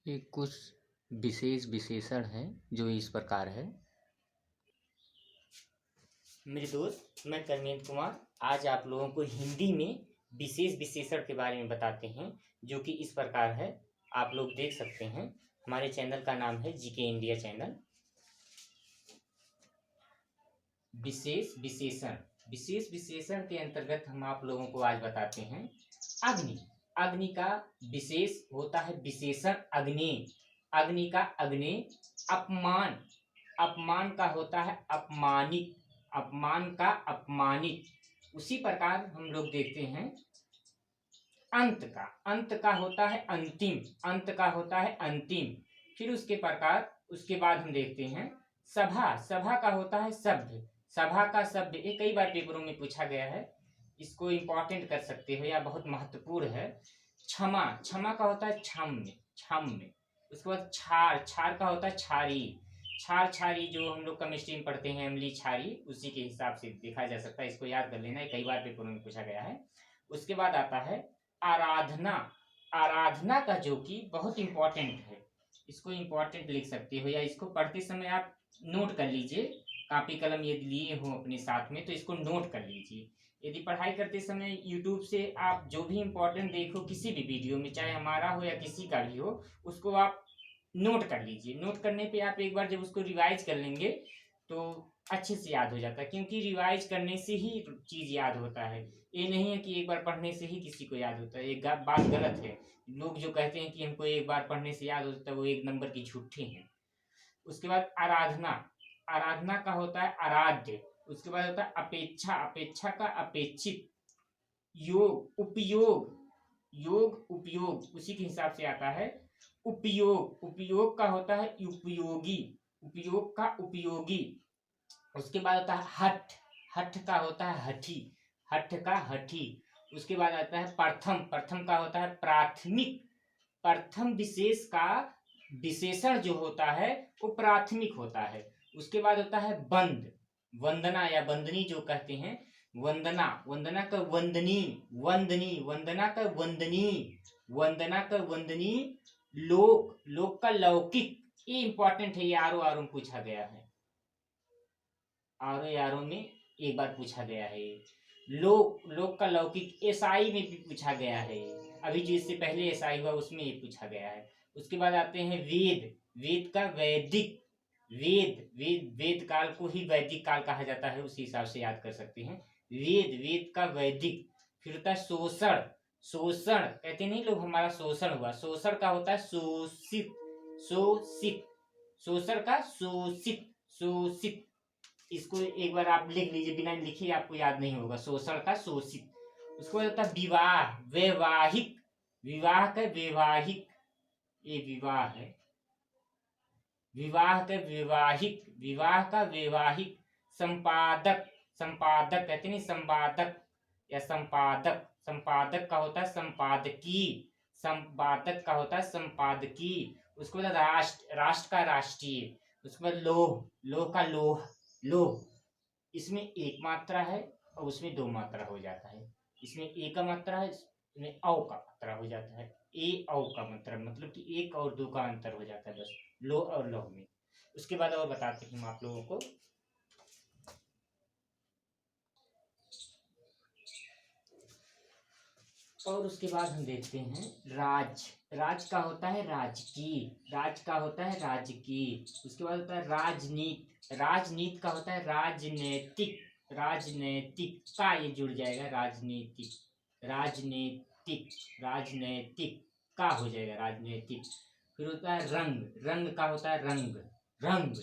ये कुछ विशेष विशेषण है जो इस प्रकार है। मेरे दोस्त, मैं करमेंद्र कुमार आज आप लोगों को हिंदी में विशेष विशेषण के बारे में बताते हैं, जो कि इस प्रकार है। आप लोग देख सकते हैं, हमारे चैनल का नाम है जीके इंडिया चैनल। विशेष विशेषण, विशेष विशेषण के अंतर्गत हम आप लोगों को आज बताते हैं अग्नि। अग्नि का विशेष होता है विशेषण अग्नि। अग्नि का अग्नि। अपमान, अपमान का होता है अपमानित। अपमान का अपमानित। उसी प्रकार हम लोग देखते हैं अंत का। अंत का होता है अंतिम। अंत का होता है अंतिम। फिर उसके प्रकार उसके बाद हम देखते हैं सभा। सभा का होता है शब्द। सभा का शब्द ये कई बार पेपरों में पूछा गया है, इसको इंपॉर्टेंट कर सकते हो या बहुत महत्वपूर्ण है। क्षमा, क्षमा का होता है क्षम्य। क्षम्य। उसके बाद क्षार, क्षार का होता है क्षारी। क्षार क्षारी जो हम लोग केमिस्ट्री में पढ़ते हैं, अम्लीय क्षारी, उसी के हिसाब से देखा जा सकता है। इसको याद कर लेना, कई बार पेपरों में पूछा गया है। उसके बाद आता है आराधना। आराधना का जो कि बहुत इंपॉर्टेंट है, इसको इंपॉर्टेंट लिख सकते हो या इसको पढ़ते समय आप नोट कर लीजिए। कॉपी कलम यदि लिए हो अपने साथ में तो इसको नोट कर लीजिए। यदि पढ़ाई करते समय यूट्यूब से आप जो भी इंपॉर्टेंट देखो किसी भी वीडियो में, चाहे हमारा हो या किसी का भी हो, उसको आप नोट कर लीजिए। नोट करने पे आप एक बार जब उसको रिवाइज कर लेंगे तो अच्छे से याद हो जाता है, क्योंकि रिवाइज करने से ही चीज याद होता है। ये नहीं है कि एक बार पढ़ने से ही किसी को याद होता है, ये बात गलत है। लोग जो कहते हैं कि हमको एक बार पढ़ने से याद होता है, वो एक नंबर की झूठे हैं। उसके बाद आराधना। आराधना का होता है आराध्य। उसके बाद होता है अपेक्षा। अपेक्षा का अपेक्षित। योग, उपयोग। योग उपयोग उसी के हिसाब से आता है। उपयोग, उपयोग का होता है उपयोगी। उपयोग का उपयोगी। उसके बाद होता है हठ। हठ का होता है हठी। हठ का हठी। उसके बाद आता है प्रथम। प्रथम का होता है प्राथमिक। प्रथम विशेष का विशेषण जो होता है वो प्राथमिक होता है। उसके बाद होता है बंद। वंदना या बंदनी जो कहते हैं, वंदना। वंदना का वंदनी। वंदनी, वंदना का वंदनी। वंदना का वंदनी। लोक, लोक का लौकिक। ये इंपॉर्टेंट है, ये आरो आरो में पूछा गया है। आरो आरो में एक बार पूछा गया है। लोक, लोक का लौकिक एसआई में भी पूछा गया है। अभी जो इससे पहले एसआई हुआ उसमें ये पूछा गया है। उसके बाद आते हैं वेद। वेद का वैदिक। वेद, वेद, वेद काल को ही वैदिक काल कहा जाता है, उसी हिसाब से याद कर सकते हैं। वेद, वेद का वैदिक। फिर होता है शोषण। शोषण कहते नहीं लोग हमारा शोषण हुआ, शोषण का होता है शोषित। शोषित। शोषण का शोषित। शोषित। इसको एक बार आप लिख लीजिए, बिना लिखे आपको याद नहीं होगा। शोषण का शोषित। उसको होता है विवाह। वैवाहिक। विवाह का वैवाहिक। ये विवाह है। विवाह का वैवाहिक। विवाह का वैवाहिक। संपादक। संपादक कहते नहीं संपादक या संपादक। संपादक का होता है संपादकी। संपादक का होता है संपादकी। उसके बाद राष्ट्र। राष्ट्र का राष्ट्रीय। उसके बाद लोह। लोह का लोह। लोह, इसमें एक मात्रा है और उसमें दो मात्रा हो जाता है। इसमें ए का मात्रा है, इसमें औ का मात्रा हो जाता है। ए औ का मात्रा मतलब कि एक और दो का अंतर हो जाता है बस, लो और लौह में। उसके बाद और बताते हैं हम आप लोगों को। और उसके बाद हम देखते हैं राज। राज का होता है राजकीय। राज का होता है राजकीय। उसके बाद होता है राजनीति। राजनीति का होता है राजनैतिक। राजनैतिक का ये जुड़ जाएगा राजनीतिक। राजनैतिक। राजनैतिक का हो जाएगा राजनैतिक। फिर होता है रंग। रंग का होता है रंग। रंग,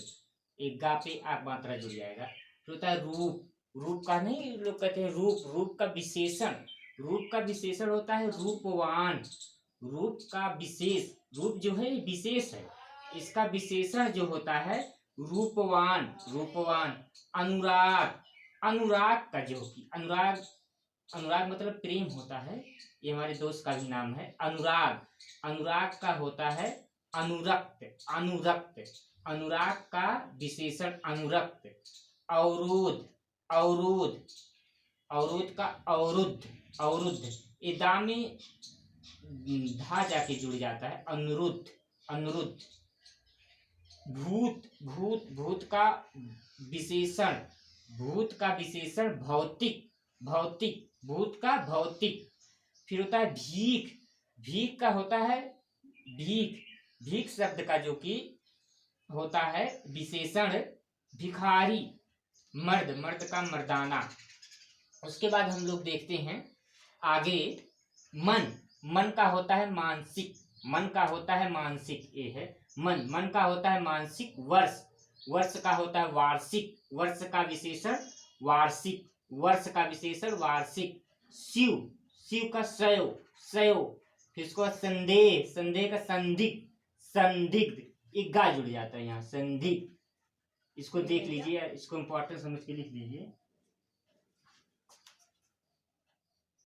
एक गा पे आ मात्रा जुड़ जाएगा। फिर होता है रूप। रूप का नहीं लोग कहते हैं रूप, रूप का विशेषण। रूप का विशेषण होता है रूपवान। रूप का विशेष, रूप जो है विशेष है, इसका विशेषण जो होता है रूपवान। रूपवान। अनुराग। अनुराग का जो कि अनुराग, अनुराग मतलब प्रेम होता है, ये हमारे दोस्त का भी नाम है अनुराग। अनुराग का होता है अनुरक्त। अनुरक्त। अनुराग का विशेषण अनुरक्त। अवरोध। अवरोध। अवरोध का अवरुद्ध। अवरुद्ध, ये दा में धा जाके जुड़ जाता है अनुरुद्ध। अनुरुद्ध। भूत भूत भूत का विशेषण, भूत का विशेषण भौतिक, भौतिक, भूत का भौतिक। फिर होता है भीख, भीख का होता है भीख, भीख शब्द का जो कि होता है विशेषण भिखारी, मर्द, मर्द का मर्दाना। उसके बाद हम लोग देखते हैं आगे मन, मन का होता है मानसिक, मन का होता है मानसिक, ये है मन, मन का होता है मानसिक। वर्ष, वर्ष का होता है वार्षिक, वर्ष का विशेषण वार्षिक, वर्ष का विशेषण वार्षिक। शिव, शिव का शैव, शैव। फिर उसको संदेह, संदेह का संदिग्ध, संदिग्ध, एक गा जुड़ जाता है यहाँ संदिग्ध। इसको देख लीजिए, इसको इंपॉर्टेंट समझ के लिख लीजिए।